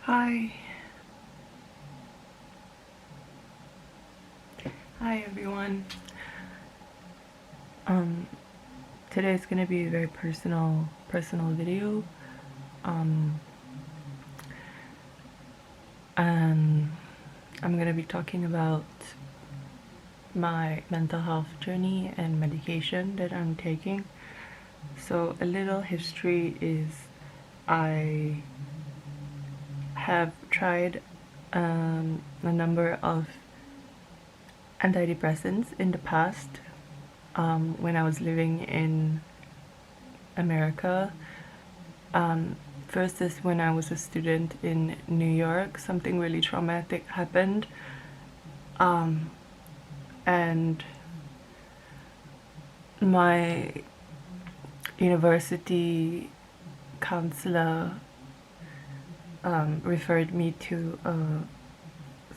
Hi. Hi everyone. Today is gonna be a very personal video. And I'm gonna be talking about my mental health journey and medication that I'm taking. So a little history is I have tried a number of antidepressants in the past when I was living in America. First is when I was a student in New York, something really traumatic happened. And my university counselor referred me to a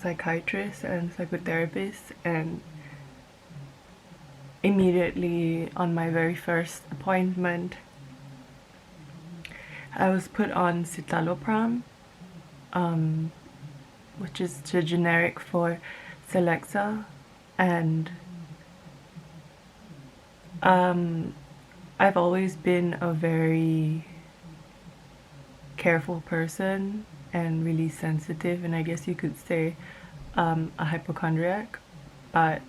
psychiatrist and psychotherapist, and immediately on my very first appointment I was put on citalopram, which is the generic for Celexa, and I've always been a very careful person and really sensitive, and I guess you could say a hypochondriac, but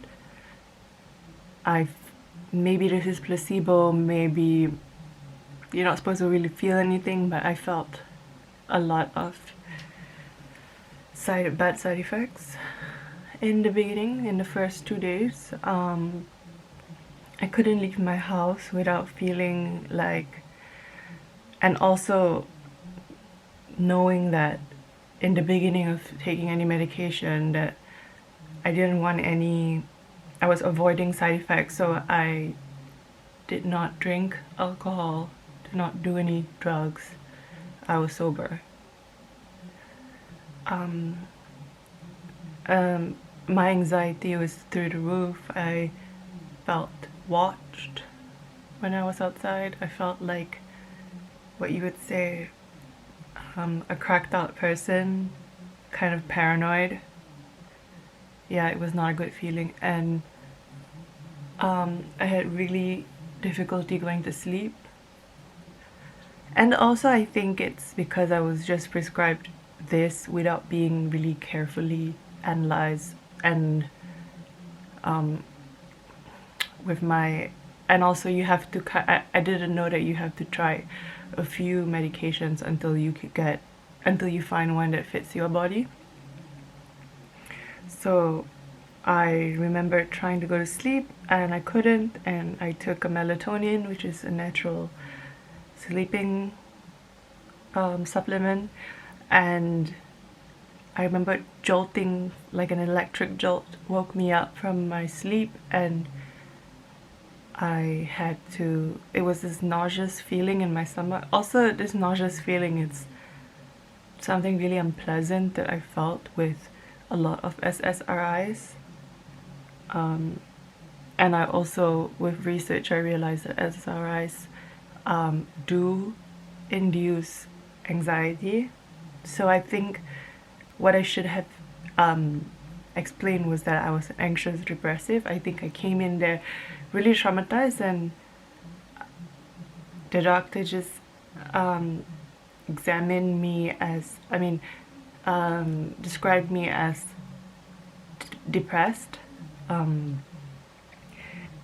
maybe this is placebo, maybe you're not supposed to really feel anything, but I felt a lot of bad side effects in the beginning, in the first 2 days. I couldn't leave my house without feeling like, and also knowing that in the beginning of taking any medication that I didn't want any, I was avoiding side effects, so I did not drink alcohol, did not do any drugs. I was sober. My anxiety was through the roof. I felt watched when I was outside. I felt like what you would say a cracked out person, kind of paranoid. Yeah, it was not a good feeling, and I had really difficulty going to sleep. And also I think it's because I was just prescribed this without being really carefully analyzed, and with my, and also you have to, I didn't know that you have to try a few medications until you find one that fits your body. So I remember trying to go to sleep and I couldn't, and I took a melatonin, which is a natural sleeping supplement, and I remember jolting, like an electric jolt woke me up from my sleep, and it was this nauseous feeling in my stomach. Also, this nauseous feeling, it's something really unpleasant that I felt with a lot of SSRIs. And I also, with research, I realized that SSRIs do induce anxiety. So I think what I should have explained was that I was anxious depressive. I think I came in there really traumatized, and the doctor just examined me as, described me as depressed.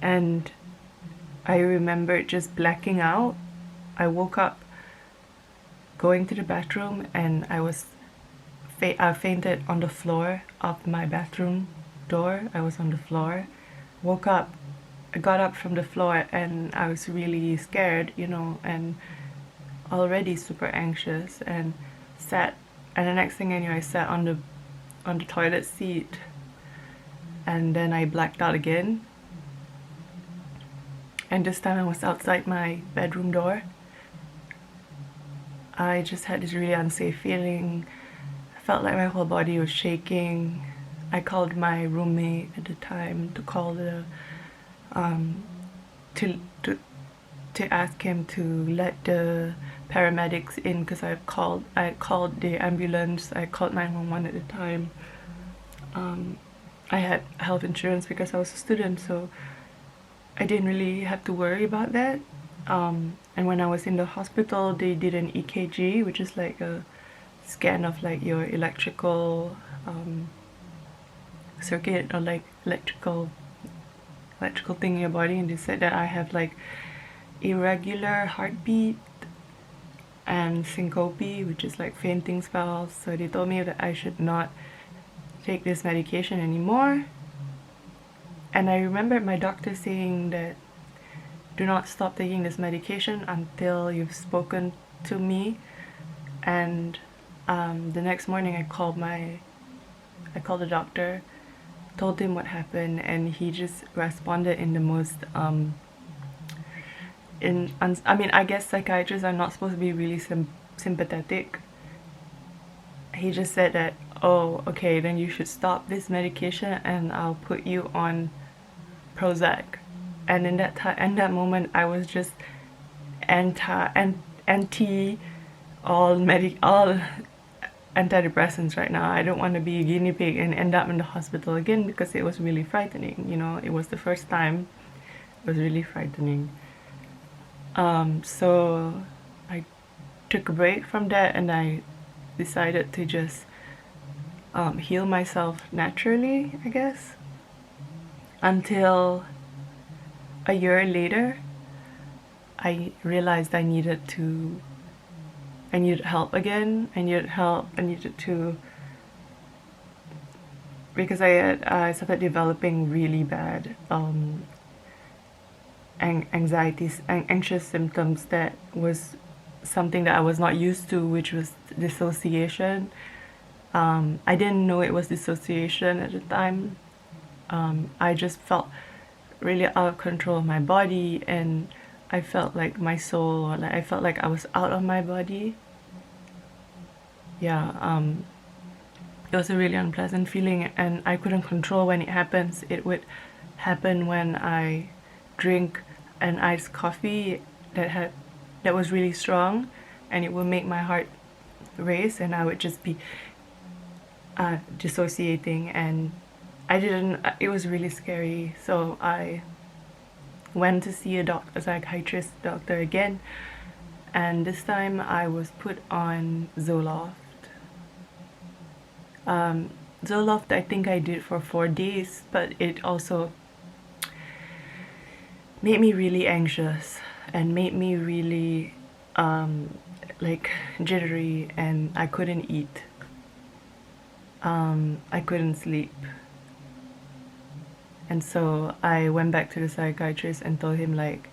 And I remember just blacking out. I woke up going to the bathroom, and I fainted on the floor of my bathroom door. I was on the floor, woke up, I got up from the floor, and I was really scared, and already super anxious, and sat, and the next thing I knew, I sat on the toilet seat, and then I blacked out again. And this time I was outside my bedroom door. I just had this really unsafe feeling. I felt like my whole body was shaking. I called my roommate at the time to call to ask him to let the paramedics in because I had called the ambulance. I called 911 at the time. I had health insurance because I was a student, so I didn't really have to worry about that. And when I was in the hospital, they did an EKG, which is like a scan of like your electrical circuit, or like electrical thing in your body, and they said that I have like irregular heartbeat and syncope, which is like fainting spells. So they told me that I should not take this medication anymore. And I remember my doctor saying that do not stop taking this medication until you've spoken to me. And the next morning I called the doctor, told him what happened, and he just responded in the most I guess psychiatrists are not supposed to be really sympathetic. He just said that, oh, okay, then you should stop this medication and I'll put you on Prozac. And in that moment, I was just anti all antidepressants right now. I don't want to be a guinea pig and end up in the hospital again, because it was really frightening. You know, it was the first time. It was really frightening. So I took a break from that, and I decided to just heal myself naturally, I guess, until a year later I realized I needed help again. Because I started developing really bad anxious symptoms that was something that I was not used to, which was dissociation. I didn't know it was dissociation at the time. I just felt really out of control of my body, and I felt like my soul, or like I felt like I was out of my body. Yeah, it was a really unpleasant feeling, and I couldn't control when it happens. It would happen when I drink an iced coffee that was really strong, and it would make my heart race, and I would just be dissociating, and it was really scary. So I went to see a psychiatrist doctor again, and this time I was put on Zoloft. Zoloft, I think I did for 4 days, but it also made me really anxious and made me really like jittery, and I couldn't eat. I couldn't sleep. And so I went back to the psychiatrist and told him, like,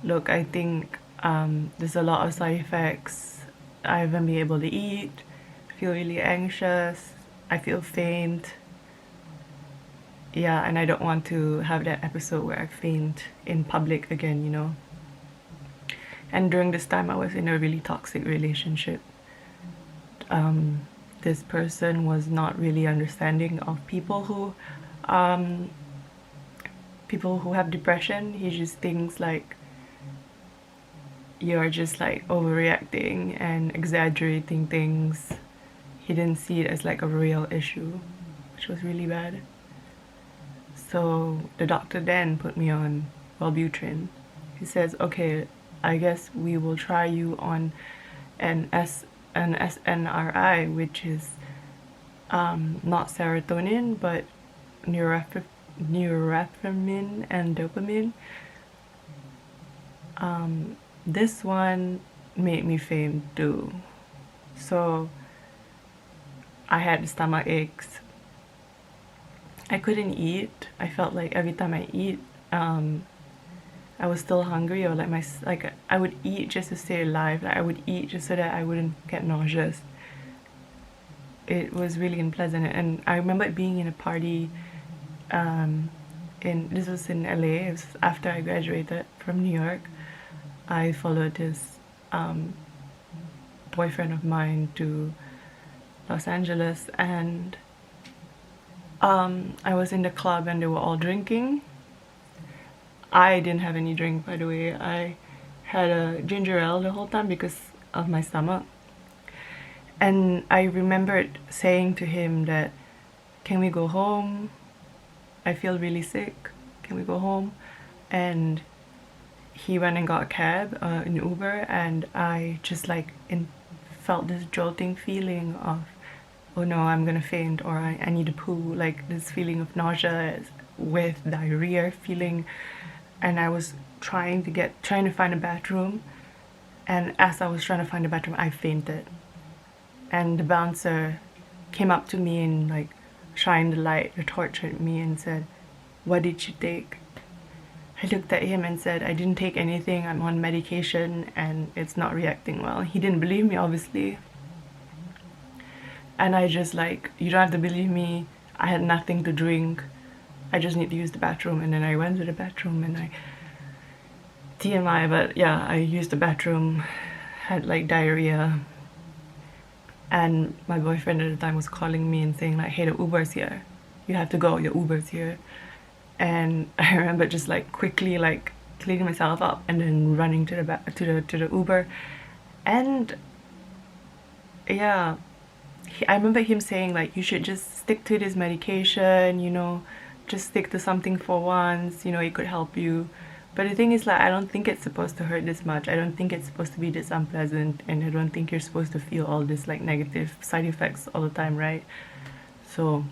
look, I think there's a lot of side effects. I haven't been able to eat, I feel really anxious, I feel faint. Yeah, and I don't want to have that episode where I faint in public again, you know. And during this time I was in a really toxic relationship. This person was not really understanding of people who have depression. He just thinks like you're just like overreacting and exaggerating things. He didn't see it as like a real issue, which was really bad. So the doctor then put me on Wellbutrin. He says, okay, I guess we will try you on an SNRI, which is not serotonin but norepinephrine and dopamine. This one made me faint too. So I had stomach aches. I couldn't eat. I felt like every time I eat, I was still hungry, or like I would eat just to stay alive. Like I would eat just so that I wouldn't get nauseous. It was really unpleasant, and I remember being in a party. This was in LA. It was after I graduated from New York. I followed this boyfriend of mine to Los Angeles, and I was in the club and they were all drinking. I didn't have any drink, by the way. I had a ginger ale the whole time because of my stomach. And I remembered saying to him that, can we go home? I feel really sick. Can we go home? And he went and got a cab, an Uber, and I just like felt this jolting feeling of, oh no, I'm gonna faint, or I need to poo, like this feeling of nausea with diarrhea feeling. And I was trying to find a bathroom, and as I was trying to find a bathroom, I fainted. And the bouncer came up to me and like shined the light, the torch at me and said, what did you take? I looked at him and said, I didn't take anything, I'm on medication and it's not reacting well. He didn't believe me, obviously. And I just like, you don't have to believe me, I had nothing to drink, I just need to use the bathroom. And then I went to the bathroom and I, TMI, but yeah, I used the bathroom, had like diarrhea. And my boyfriend at the time was calling me and saying like, hey, the Uber's here, you have to go, your Uber's here. And I remember just like quickly like cleaning myself up and then running to the Uber. And yeah, I remember him saying like, you should just stick to this medication, you know, just stick to something for once, you know, it could help you. But the thing is like, I don't think it's supposed to hurt this much. I don't think it's supposed to be this unpleasant, and I don't think you're supposed to feel all this like negative side effects all the time, right? So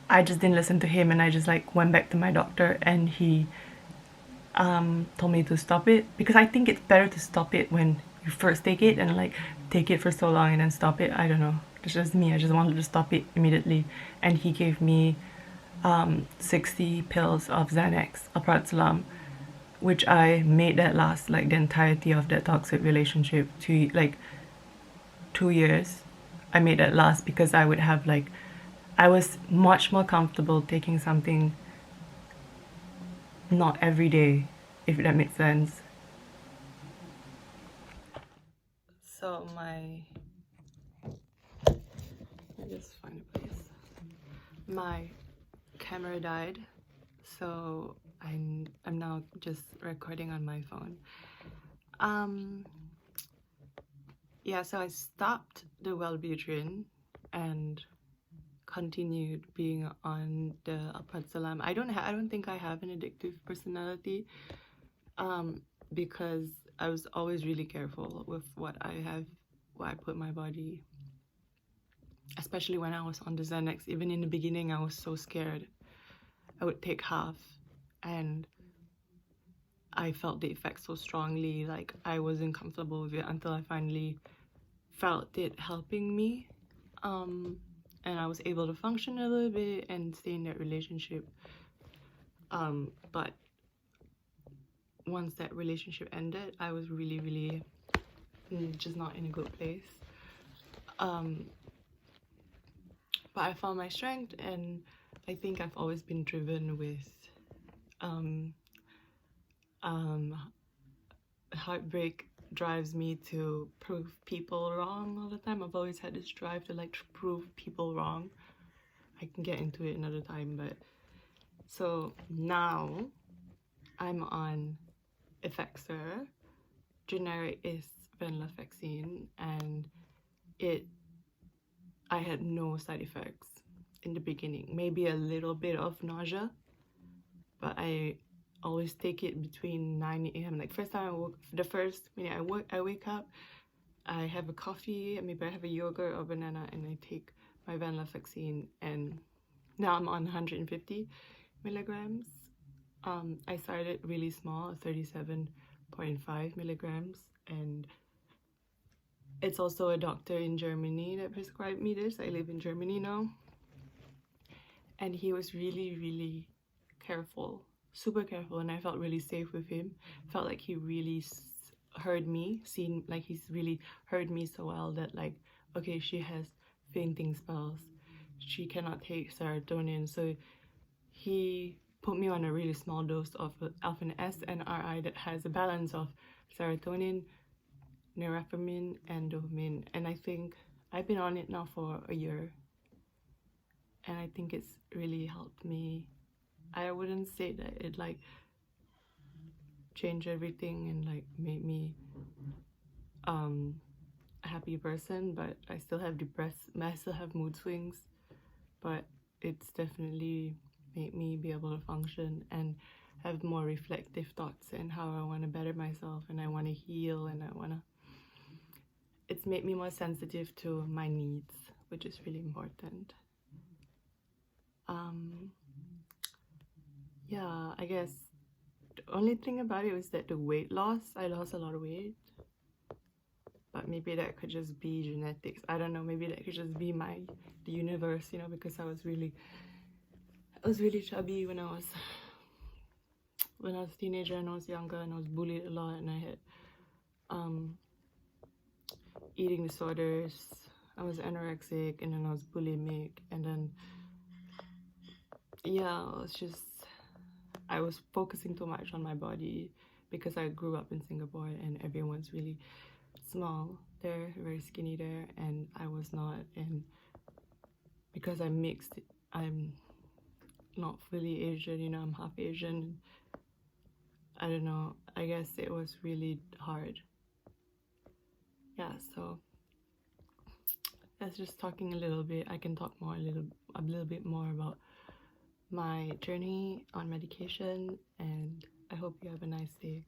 I just didn't listen to him, and I just like went back to my doctor, and he told me to stop it, because I think it's better to stop it when you first take it and like take it for so long and then stop it. I don't know, it's just me, I just wanted to stop it immediately. And he gave me 60 pills of Xanax, alprazolam, which I made that last like the entirety of that toxic relationship, like 2 years. I made that last because I would have like, I was much more comfortable taking something not every day, if that makes sense. So I just find a place. My camera died, so I'm now just recording on my phone. Yeah, so I stopped the Wellbutrin and continued being on the alprazolam. I don't think I have an addictive personality, because I was always really careful with what I put in my body, especially when I was on the Xanax. Even in the beginning, I was so scared. I would take half, and I felt the effects so strongly, like I wasn't comfortable with it until I finally felt it helping me. And I was able to function a little bit and stay in that relationship. But once that relationship ended, I was really just not in a good place. But I found my strength, and I think I've always been driven with heartbreak drives me to prove people wrong all the time. I've always had this drive to like prove people wrong. I can get into it another time, but so now I'm on Effexor. Generic is venlafaxine, and I had no side effects in the beginning. Maybe a little bit of nausea, but I always take it between 9 a.m. Like the first minute I wake up, I have a coffee, maybe I have a yogurt or banana, and I take my venlafaxine, and now I'm on 150 milligrams. I started really small, 37.5 milligrams, and it's also a doctor in Germany that prescribed me this. I live in Germany now, and he was really careful, super careful, and I felt really safe with him. Felt like he really heard me, he's really heard me so well that like, okay, she has fainting spells, she cannot take serotonin, so he put me on a really small dose of alpha SNRI that has a balance of serotonin, norepinephrine, and dopamine. And I think I've been on it now for a year, and I think it's really helped me. I wouldn't say that it like changed everything and like made me a happy person, but I still have mood swings, but it's definitely made me be able to function and have more reflective thoughts and how I want to better myself and I want to heal and it's made me more sensitive to my needs, which is really important. Yeah, I guess the only thing about it was that the weight loss, I lost a lot of weight, but maybe that could just be genetics. I don't know, maybe that could just be the universe, you know, because I was really chubby when I was a teenager and I was younger, and I was bullied a lot, and I had eating disorders. I was anorexic, and then I was bulimic, and then yeah, I was focusing too much on my body because I grew up in Singapore and everyone's really small there, very skinny there, and I was not. And because I'm mixed, I'm not fully Asian, you know, I'm half Asian. I don't know, I guess it was really hard. Yeah, so that's just talking a little bit. I can talk more a little bit more about my journey on medication, and I hope you have a nice day.